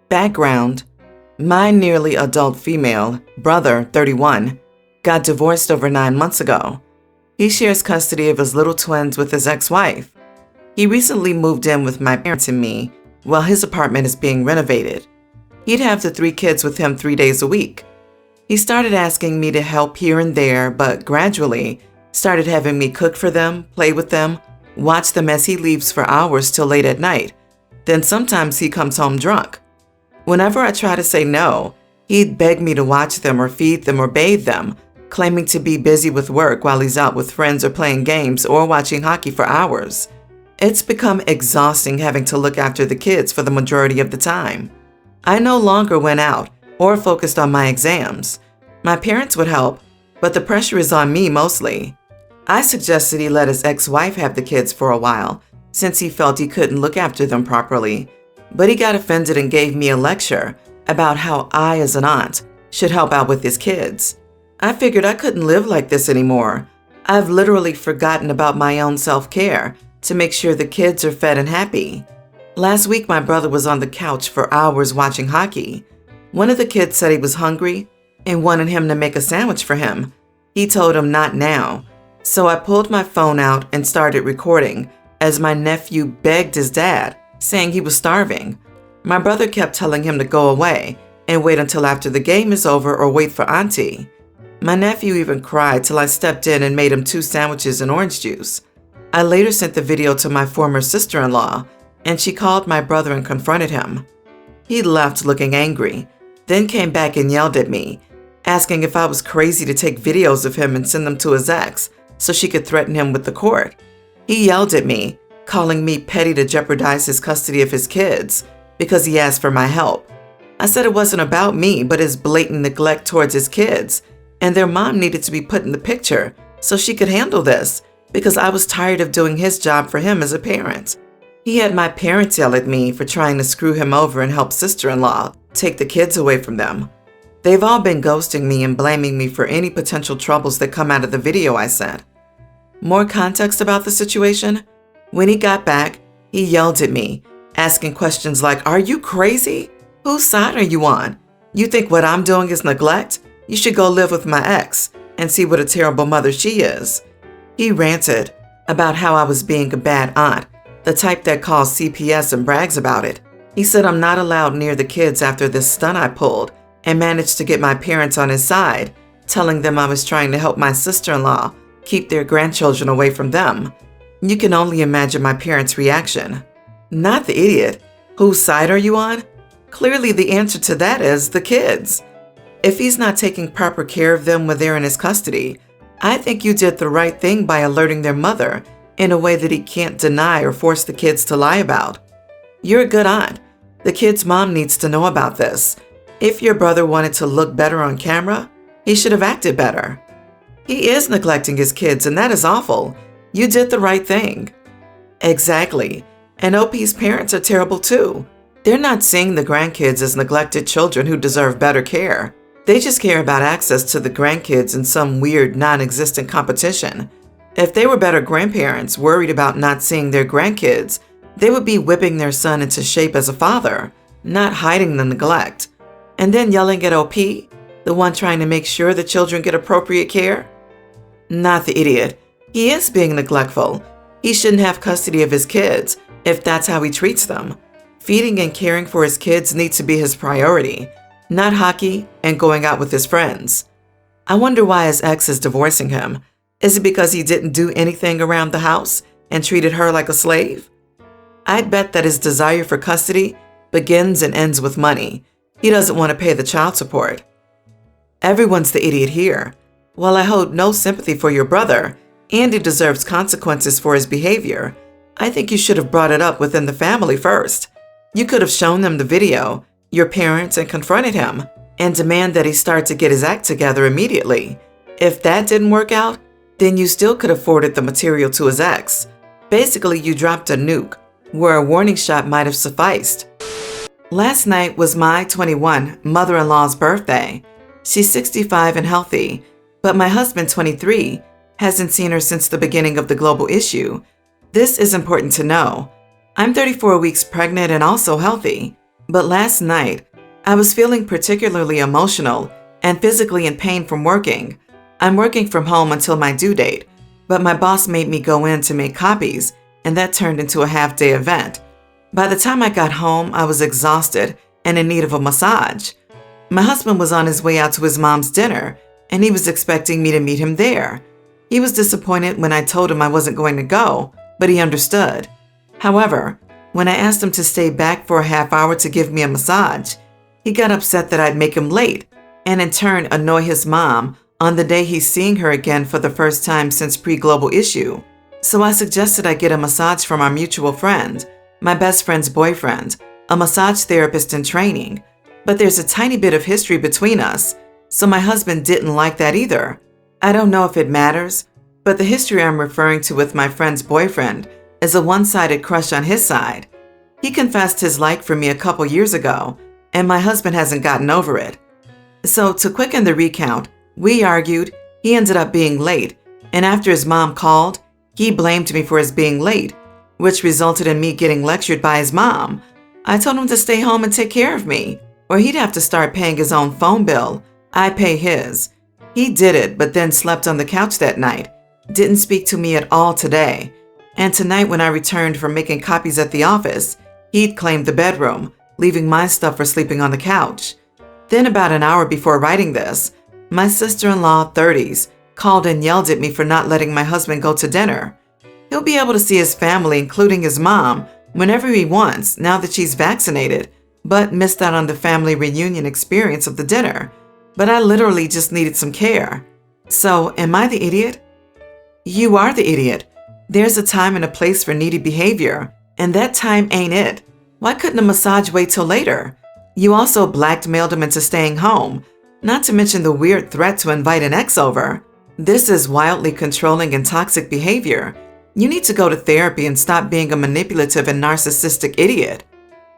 Background: my nearly adult female brother, 31, got divorced over 9 months ago. He shares custody of his little twins with his ex-wife. He recently moved in with my parents and me while his apartment is being renovated. He'd have the 3 kids with him 3 days a week. He started asking me to help here and there, but gradually started having me cook for them, play with them, watch them as he leaves for hours till late at night. Then sometimes he comes home drunk. Whenever I try to say no, he'd beg me to watch them or feed them or bathe them, claiming to be busy with work while he's out with friends or playing games or watching hockey for hours. It's become exhausting having to look after the kids for the majority of the time. I no longer went out or focused on my exams. My parents would help, but the pressure is on me mostly. I suggested he let his ex-wife have the kids for a while, since he felt he couldn't look after them properly, but he got offended and gave me a lecture about how I, as an aunt, should help out with his kids. I figured I couldn't live like this anymore. I've literally forgotten about my own self-care to make sure the kids are fed and happy. Last week, my brother was on the couch for hours watching hockey. One of the kids said he was hungry and wanted him to make a sandwich for him. He told him not now. So I pulled my phone out and started recording as my nephew begged his dad, saying he was starving. My brother kept telling him to go away and wait until after the game is over or wait for auntie. My nephew even cried till I stepped in and made him 2 sandwiches and orange juice. I later sent the video to my former sister-in-law, and she called my brother and confronted him. He left looking angry, then came back and yelled at me, asking if I was crazy to take videos of him and send them to his ex so she could threaten him with the court. He yelled at me, calling me petty to jeopardize his custody of his kids because he asked for my help. I said it wasn't about me, but his blatant neglect towards his kids, and their mom needed to be put in the picture so she could handle this because I was tired of doing his job for him as a parent. He had my parents yell at me for trying to screw him over and help sister-in-law take the kids away from them. They've all been ghosting me and blaming me for any potential troubles that come out of the video I sent. More context about the situation? When he got back, he yelled at me, asking questions like, "Are you crazy? Whose side are you on? You think what I'm doing is neglect? You should go live with my ex and see what a terrible mother she is." He ranted about how I was being a bad aunt, the type that calls CPS and brags about it. He said I'm not allowed near the kids after this stunt I pulled, and managed to get my parents on his side, telling them I was trying to help my sister-in-law keep their grandchildren away from them. You can only imagine my parents' reaction. Not the idiot. Whose side are you on? Clearly the answer to that is the kids. If he's not taking proper care of them when they're in his custody, I think you did the right thing by alerting their mother in a way that he can't deny or force the kids to lie about. You're a good aunt. The kid's mom needs to know about this. If your brother wanted to look better on camera, he should have acted better. He is neglecting his kids, and that is awful. You did the right thing. Exactly. And OP's parents are terrible too. They're not seeing the grandkids as neglected children who deserve better care. They just care about access to the grandkids in some weird, non-existent competition. If they were better grandparents worried about not seeing their grandkids, they would be whipping their son into shape as a father, not hiding the neglect. And then yelling at OP, the one trying to make sure the children get appropriate care? Not the idiot. He is being neglectful. He shouldn't have custody of his kids if that's how he treats them. Feeding and caring for his kids needs to be his priority, not hockey and going out with his friends. I wonder why his ex is divorcing him. Is it because he didn't do anything around the house and treated her like a slave? I'd bet that his desire for custody begins and ends with money. He doesn't want to pay the child support. Everyone's the idiot here. While I hold no sympathy for your brother, and he deserves consequences for his behavior, I think you should have brought it up within the family first. You could have shown them the video, your parents, and confronted him, and demand that he start to get his act together immediately. If that didn't work out, then you still could have forwarded the material to his ex. Basically, you dropped a nuke, where a warning shot might have sufficed. Last night was my 21 mother-in-law's birthday. She's 65 and healthy, but my husband, 23, hasn't seen her since the beginning of the global issue. This is important to know. I'm 34 weeks pregnant and also healthy. But last night, I was feeling particularly emotional and physically in pain from working. I'm working from home until my due date, but my boss made me go in to make copies, and that turned into a half-day event. By the time I got home, I was exhausted and in need of a massage. My husband was on his way out to his mom's dinner, and he was expecting me to meet him there. He was disappointed when I told him I wasn't going to go, but he understood. However, when I asked him to stay back for a half hour to give me a massage, he got upset that I'd make him late and in turn annoy his mom on the day he's seeing her again for the first time since pre-global issue. So I suggested I get a massage from our mutual friend, my best friend's boyfriend, a massage therapist in training. But there's a tiny bit of history between us, so my husband didn't like that either. I don't know if it matters, but the history I'm referring to with my friend's boyfriend is a one-sided crush on his side. He confessed his like for me a couple years ago, and my husband hasn't gotten over it. So to quicken the recount, we argued, he ended up being late, and after his mom called, he blamed me for his being late, which resulted in me getting lectured by his mom. I told him to stay home and take care of me, or he'd have to start paying his own phone bill. I pay his. He did it, but then slept on the couch that night. Didn't speak to me at all today. And tonight when I returned from making copies at the office, he'd claimed the bedroom, leaving my stuff for sleeping on the couch. Then about an hour before writing this, my sister-in-law, 30s, called and yelled at me for not letting my husband go to dinner. He'll be able to see his family, including his mom, whenever he wants now that she's vaccinated, but missed out on the family reunion experience of the dinner. But I literally just needed some care. So, am I the idiot? You are the idiot. There's a time and a place for needy behavior, and that time ain't it. Why couldn't a massage wait till later? You also blackmailed him into staying home, not to mention the weird threat to invite an ex over. This is wildly controlling and toxic behavior. You need to go to therapy and stop being a manipulative and narcissistic idiot.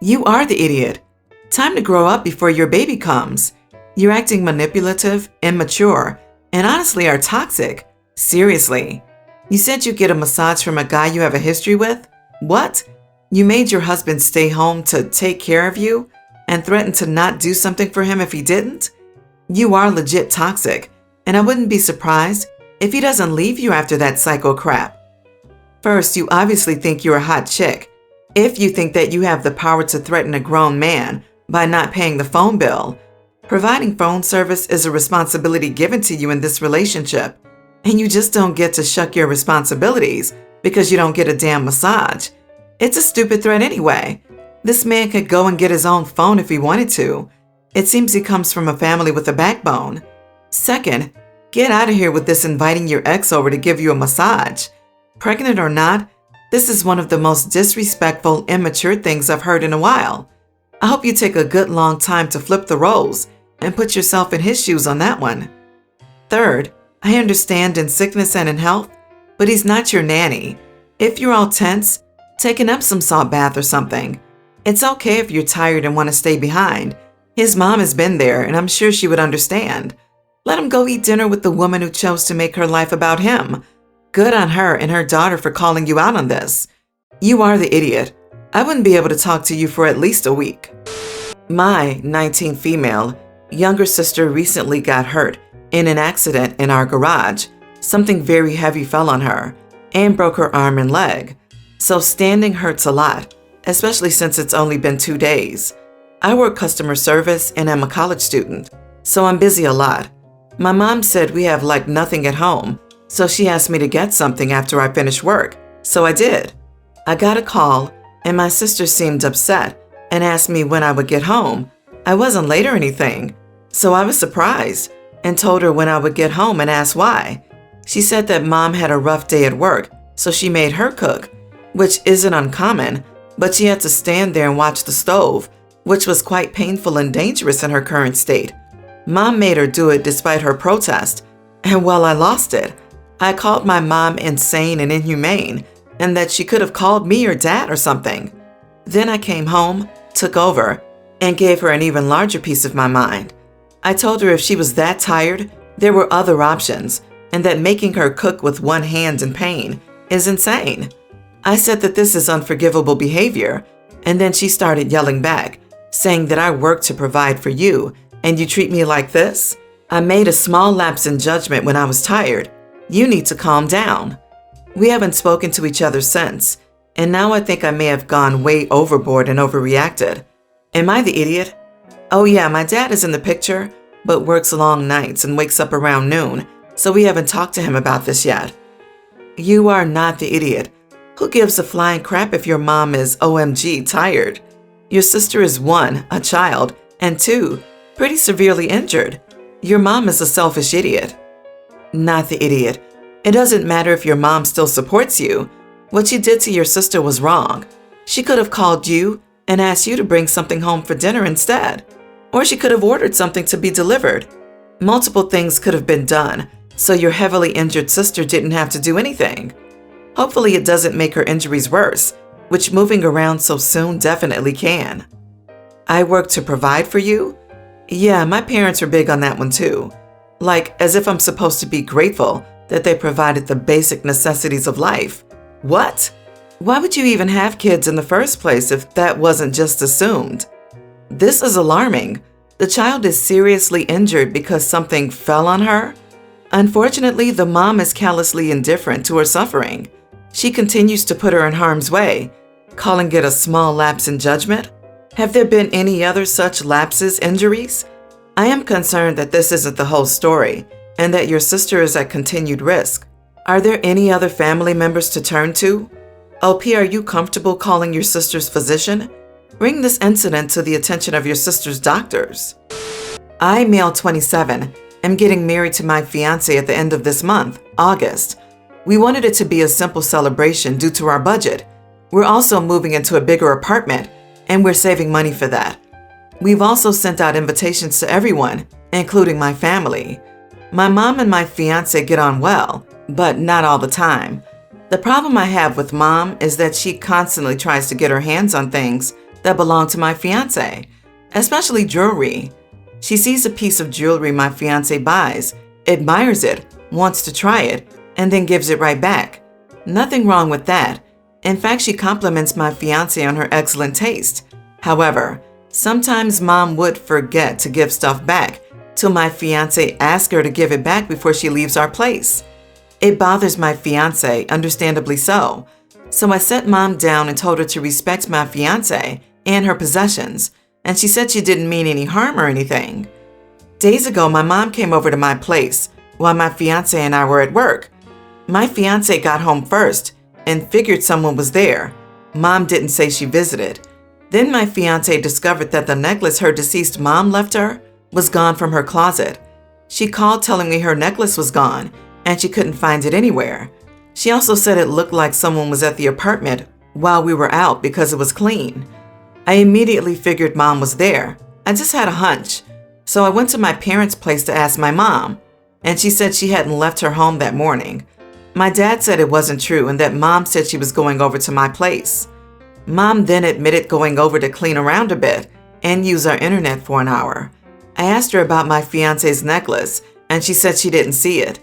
You are the idiot. Time to grow up before your baby comes. You're acting manipulative, immature, and honestly are toxic. Seriously. You said you'd get a massage from a guy you have a history with? What? You made your husband stay home to take care of you and threatened to not do something for him if he didn't? You are legit toxic, and I wouldn't be surprised if he doesn't leave you after that psycho crap. First, you obviously think you're a hot chick. If you think that you have the power to threaten a grown man by not paying the phone bill, providing phone service is a responsibility given to you in this relationship, and you just don't get to shuck your responsibilities because you don't get a damn massage. It's a stupid threat anyway. This man could go and get his own phone if he wanted to. It seems he comes from a family with a backbone. Second, get out of here with this inviting your ex over to give you a massage. Pregnant or not, this is one of the most disrespectful, immature things I've heard in a while. I hope you take a good long time to flip the roles and put yourself in his shoes on that one. Third, I understand in sickness and in health, but he's not your nanny. If you're all tense, take an Epsom salt bath or something. It's okay if you're tired and want to stay behind. His mom has been there, and I'm sure she would understand. Let him go eat dinner with the woman who chose to make her life about him. Good on her and her daughter for calling you out on this. You are the idiot. I wouldn't be able to talk to you for at least a week. My 19 female younger sister recently got hurt in an accident in our garage. Something very heavy fell on her and broke her arm and leg. So standing hurts a lot, especially since it's only been 2 days. I work customer service and am a college student, so I'm busy a lot. My mom said we have like nothing at home, so she asked me to get something after I finish work, so I did. I got a call, and my sister seemed upset and asked me when I would get home. I wasn't late or anything, so I was surprised and told her when I would get home and asked why. She said that mom had a rough day at work, so she made her cook, which isn't uncommon, but she had to stand there and watch the stove, which was quite painful and dangerous in her current state. Mom made her do it despite her protest, and well, I lost it. I called my mom insane and inhumane, and that she could have called me or dad or something. Then I came home, took over, and gave her an even larger piece of my mind. I told her if she was that tired, there were other options, and that making her cook with one hand in pain is insane. I said that this is unforgivable behavior, and then she started yelling back, saying that I work to provide for you, and you treat me like this? I made a small lapse in judgment when I was tired. You need to calm down. We haven't spoken to each other since, and now I think I may have gone way overboard and overreacted. Am I the idiot? Oh yeah, my dad is in the picture, but works long nights and wakes up around noon, so we haven't talked to him about this yet. You are not the idiot. Who gives a flying crap if your mom is OMG tired? Your sister is 1, a child, and 2, pretty severely injured. Your mom is a selfish idiot. Not the idiot. It doesn't matter if your mom still supports you. What you did to your sister was wrong. She could have called you and asked you to bring something home for dinner instead. Or she could have ordered something to be delivered. Multiple things could have been done, so your heavily injured sister didn't have to do anything. Hopefully it doesn't make her injuries worse, which moving around so soon definitely can. I work to provide for you? Yeah, my parents were big on that one too. Like, as if I'm supposed to be grateful that they provided the basic necessities of life. What? Why would you even have kids in the first place if that wasn't just assumed? This is alarming. The child is seriously injured because something fell on her? Unfortunately, the mom is callously indifferent to her suffering. She continues to put her in harm's way, calling it a small lapse in judgment. Have there been any other such lapses, injuries? I am concerned that this isn't the whole story and that your sister is at continued risk. Are there any other family members to turn to? OP, are you comfortable calling your sister's physician? Bring this incident to the attention of your sister's doctors. I, male 27, am getting married to my fiance at the end of this month, August. We wanted it to be a simple celebration due to our budget. We're also moving into a bigger apartment, and we're saving money for that. We've also sent out invitations to everyone, including my family. My mom and my fiance get on well, but not all the time. The problem I have with mom is that she constantly tries to get her hands on things that belong to my fiance, especially jewelry. She sees a piece of jewelry my fiance buys, admires it, wants to try it, and then gives it right back. Nothing wrong with that. In fact, she compliments my fiance on her excellent taste. However, sometimes mom would forget to give stuff back till my fiance asks her to give it back before she leaves our place. It bothers my fiance, understandably so. So I sat mom down and told her to respect my fiance and her possessions, and she said she didn't mean any harm or anything. Days ago, my mom came over to my place while my fiance and I were at work. My fiance got home first and figured someone was there. Mom didn't say she visited. Then my fiance discovered that the necklace her deceased mom left her was gone from her closet. She called telling me her necklace was gone and she couldn't find it anywhere. She also said it looked like someone was at the apartment while we were out because it was clean. I immediately figured mom was there. I just had a hunch. So I went to my parents' place to ask my mom, and she said she hadn't left her home that morning. My dad said it wasn't true and that mom said she was going over to my place. Mom then admitted going over to clean around a bit and use our internet for an hour. I asked her about my fiance's necklace, and she said she didn't see it.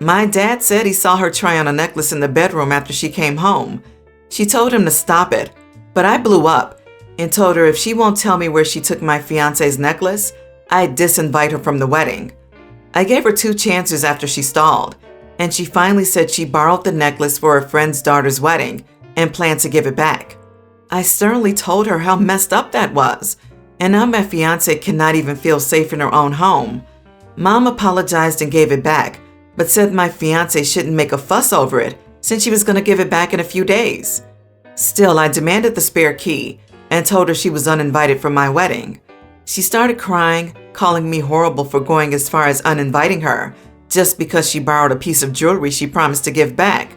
My dad said he saw her try on a necklace in the bedroom after she came home. She told him to stop it, but I blew up and told her if she won't tell me where she took my fiance's necklace, I'd disinvite her from the wedding. I gave her 2 chances after she stalled, and she finally said she borrowed the necklace for her friend's daughter's wedding and planned to give it back. I sternly told her how messed up that was, and now my fiance cannot even feel safe in her own home. Mom apologized and gave it back, but said my fiance shouldn't make a fuss over it since she was going to give it back in a few days. Still, I demanded the spare key and told her she was uninvited from my wedding. She started crying, calling me horrible for going as far as uninviting her just because she borrowed a piece of jewelry she promised to give back.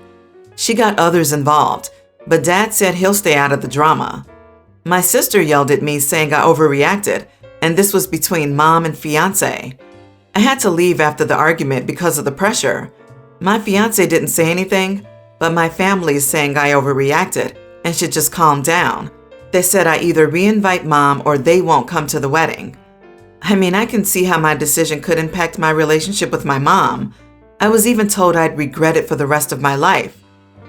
She got others involved, but Dad said he'll stay out of the drama. My sister yelled at me saying I overreacted, and this was between mom and fiance. I had to leave after the argument because of the pressure. My fiance didn't say anything, but my family is saying I overreacted and should just calm down. They said I either re-invite mom or they won't come to the wedding. I mean, I can see how my decision could impact my relationship with my mom. I was even told I'd regret it for the rest of my life.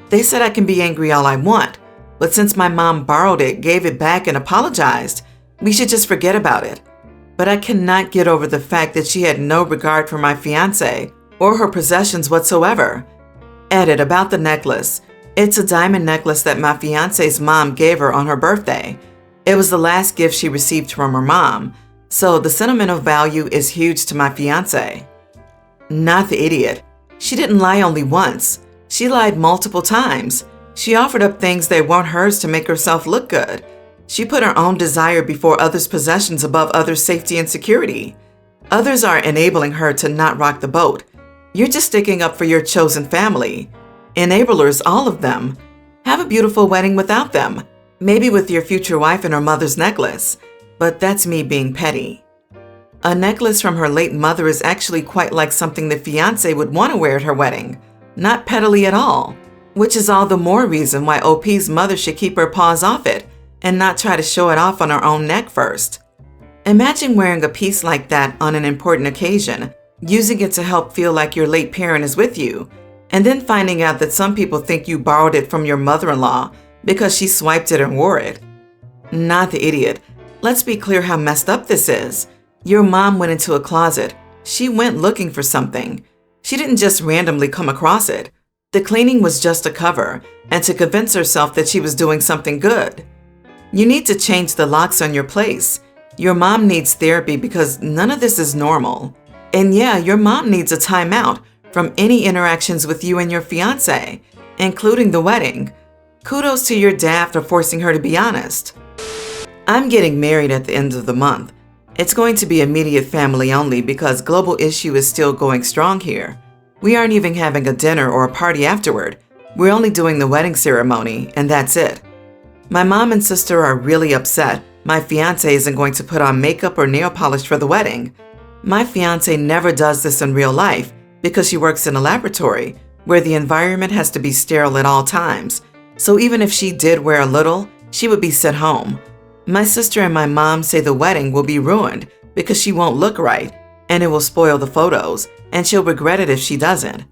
They said I can be angry all I want, but since my mom borrowed it, gave it back, and apologized, We should just forget about it. But I cannot get over the fact that she had no regard for my fiancé or her possessions whatsoever. Edit about the necklace. It's a diamond necklace that my fiancé's mom gave her on her birthday. It was the last gift she received from her mom, so the sentimental value is huge to my fiancé. Not the idiot. She didn't lie only once. She lied multiple times. She offered up things that weren't hers to make herself look good. She put her own desire before others' possessions above others' safety and security. Others are enabling her to not rock the boat. You're just sticking up for your chosen family. Enablers, all of them. Have a beautiful wedding without them. Maybe with your future wife and her mother's necklace. But that's me being petty. A necklace from her late mother is actually quite like something the fiancé would want to wear at her wedding. Not pettily at all. Which is all the more reason why OP's mother should keep her paws off it and not try to show it off on her own neck first. Imagine wearing a piece like that on an important occasion, using it to help feel like your late parent is with you, and then finding out that some people think you borrowed it from your mother-in-law because she swiped it and wore it. Not the idiot. Let's be clear how messed up this is. Your mom went into a closet. She went looking for something. She didn't just randomly come across it. The cleaning was just a cover and to convince herself that she was doing something good. You need to change the locks on your place. Your mom needs therapy because none of this is normal. And yeah, your mom needs a timeout from any interactions with you and your fiancé, including the wedding. Kudos to your dad for forcing her to be honest. I'm getting married at the end of the month. It's going to be immediate family only because global issue is still going strong here. We aren't even having a dinner or a party afterward. We're only doing the wedding ceremony, and that's it. My mom and sister are really upset my fiancé isn't going to put on makeup or nail polish for the wedding. My fiancé never does this in real life because she works in a laboratory where the environment has to be sterile at all times. So even if she did wear a little, she would be sent home. My sister and my mom say the wedding will be ruined because she won't look right and it will spoil the photos and she'll regret it if she doesn't.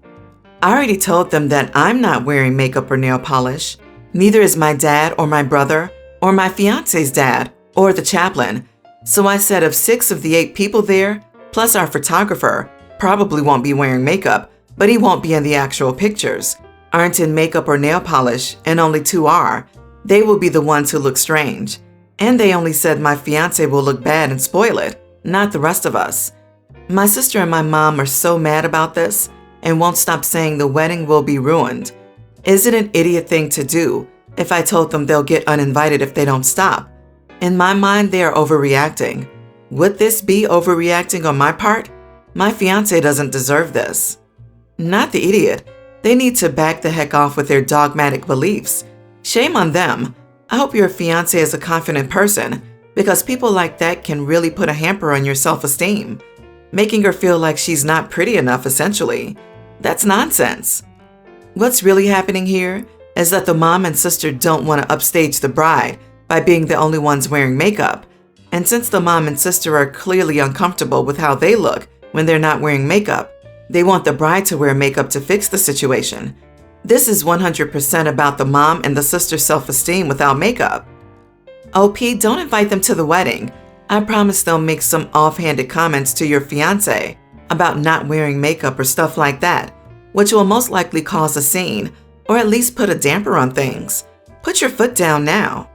I already told them that I'm not wearing makeup or nail polish. Neither is my dad or my brother or my fiancé's dad or the chaplain. So I said if 6 of the 8 people there, plus our photographer, probably won't be wearing makeup, but he won't be in the actual pictures, aren't in makeup or nail polish, and only 2 are, they will be the ones who look strange. And they only said my fiancé will look bad and spoil it, not the rest of us. My sister and my mom are so mad about this and won't stop saying the wedding will be ruined. Is it an idiot thing to do if I told them they'll get uninvited if they don't stop? In my mind, they are overreacting. Would this be overreacting on my part? My fiancé doesn't deserve this. Not the idiot. They need to back the heck off with their dogmatic beliefs. Shame on them. I hope your fiancé is a confident person because people like that can really put a hamper on your self-esteem, making her feel like she's not pretty enough essentially. That's nonsense. What's really happening here is that the mom and sister don't want to upstage the bride by being the only ones wearing makeup. And since the mom and sister are clearly uncomfortable with how they look when they're not wearing makeup, they want the bride to wear makeup to fix the situation. This is 100% about the mom and the sister's self-esteem without makeup. OP, don't invite them to the wedding. I promise they'll make some offhanded comments to your fiancé about not wearing makeup or stuff like that, which will most likely cause a scene or at least put a damper on things. Put your foot down now.